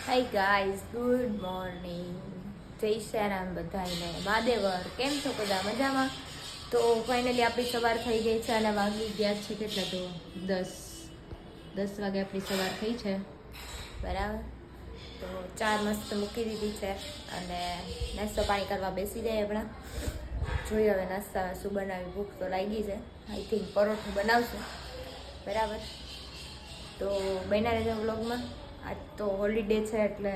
Hi guys, good morning. જય શ્યારામ બધાને. મહાદેવર, કેમ છો બધા? મજામાં? તો ફાઇનલી આપણી સવાર થઈ ગઈ છે અને વાગી ગયા છે કેટલા તો 10 વાગે આપણી સવાર થઈ છે, બરાબર. તો ચા મસ્ત મૂકી દીધી છે અને નાસ્તો પાણી કરવા બેસી જાય હમણાં. જોઈએ હવે નાસ્તામાં શું બનાવી, ભૂખ તો લાગી છે. આઈ થિંક પરોઠું બનાવશું, બરાબર. તો બન્યા રહેજો વ્લોગમાં. આજ તો હોલિડે છે એટલે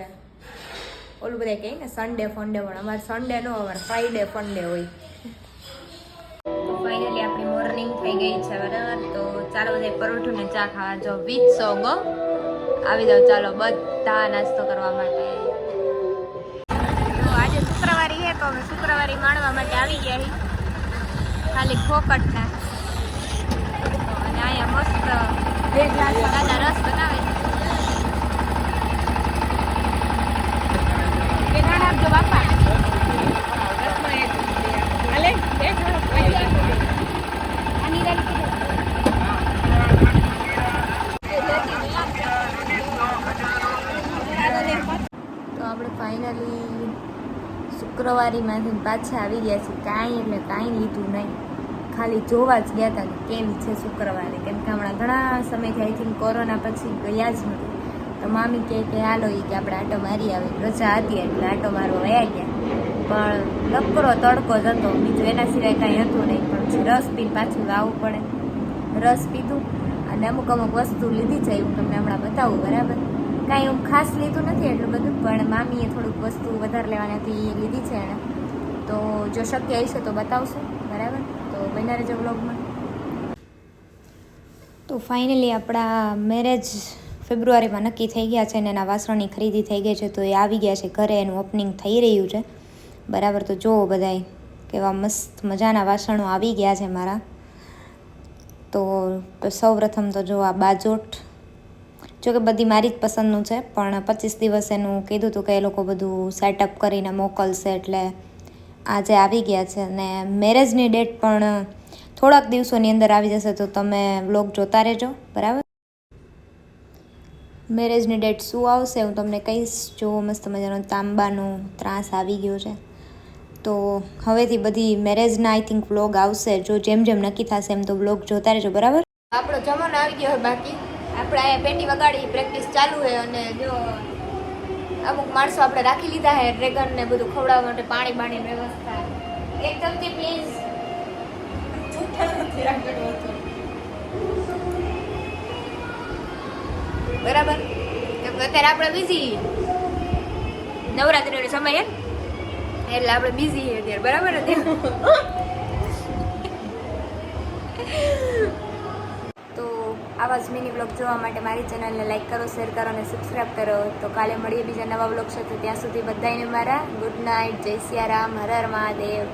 ઓલું બધા કહે ને સન્ડે ફંડે, પણ અમારે સન્ડે ન હોય, અમારે ફ્રાઈડે ફંડે હોય. તો ફાઇનલી આપણી મોર્નિંગ થઈ ગઈ છે, બરાબર. તો ચાલો બધા પરોઠું ને ચા ખાવા જો વિથ સોંગ આવી જાવ. ચાલો બધા નાસ્તો કરવા માટે. તો આજે શુક્રવારી છે તો અમે શુક્રવારી માણવા માટે આવી ગયા ખાલી ફોકટના. અને અહીંયા મસ્ત દાદા રસ બનાવે છે. તો આપણે ફાઇનલી શુક્રવારીમાંથી પાછા આવી ગયા છીએ. કાંઈ એટલે કાંઈ લીધું નહીં, ખાલી જોવા જ ગયા હતા કે કેવી છે શુક્રવારે. કેમ કે હમણાં ઘણા સમયથી આઈ થિંક કોરોના પછી ગયા જ નથી. તો મામી કહે કે હાલો એ કે આપણે આટો મારી આવી, રજા હતી એટલે આટો મારવા વયા ગયા. પણ લકરો તડકો જ હતો, બીજું એના સિવાય કાંઈ હતું નહીં. પણ પછી રસ પીને પાછું આવવું પડે. રસ પીધું અને અમુક વસ્તુ લીધી છે, હું તમને હમણાં બતાવું, બરાબર. કાંઈ હું ખાસ લીધું નથી એટલું બધું, પણ મામીએ થોડુંક વસ્તુ વધારે લેવાની હતી એ લીધી છે એણે. તો જો શક્ય હશે તો બતાવશું, બરાબર. તો બન્યા રહેજો વ્લોગમાં. તો ફાઇનલી આપણા મેરેજ ફેબ્રુઆરીમાં નક્કી થઈ ગયા છે અને એના વાસણની ખરીદી થઈ ગઈ છે. તો એ આવી ગયા છે ઘરે, એનું ઓપનિંગ થઈ રહ્યું છે, બરાબર. તો જુઓ બધાય કેવા મસ્ત મજાના વાસણો આવી ગયા છે મારા. તો સૌ પ્રથમ તો જો આ બાજોટ, જો કે બધી મારી જ પસંદનું છે, પણ 25 દિવસ એનું કીધું હતું કે એ લોકો બધું સેટઅપ કરીને મોકલશે, એટલે આજે આવી ગયા છે. અને મેરેજની ડેટ પણ થોડાક દિવસોની અંદર આવી જશે, તો તમે વ્લોગ જોતા રહેજો, બરાબર. મેરેજની ડેટ શું આવશે હું તમને કહીશ. જો મસ્ત મજાનો તાંબાનો ત્રાસ આવી ગયો છે. તો હવેથી બધી મેરેજના આઈ થિંક વ્લોગ આવશે, જો જેમ જેમ નક્કી થશે એમ તો વ્લોગ જોતા રહેજો, બરાબર. આપણો જમાનો આવી ગયો હોય, બાકી આપણે અહીંયા પેટી વગાડી પ્રેક્ટિસ ચાલુ છે. અને જો અમુક માણસો આપણે રાખી લીધા છે ડ્રેગન ને બધું ખવડાવવા માટે, પાણી બાણીની વ્યવસ્થા. એક ચમચી પ્લીઝ. બરાબર. અત્યારે આપણે બિઝી, નવરાત્રીનો સમય એટલે આપણે બિઝી છે અત્યારે, બરાબર. તો આવા જ મિની બ્લોગ જોવા માટે મારી ચેનલને લાઈક કરો, શેર કરો અને સબસ્ક્રાઈબ કરો. તો કાલે મળીએ બીજા નવા બ્લોગ સાથે. ત્યાં સુધી બધાને મારા ગુડ નાઇટ, જય સિયારામ, હર હર મહાદેવ.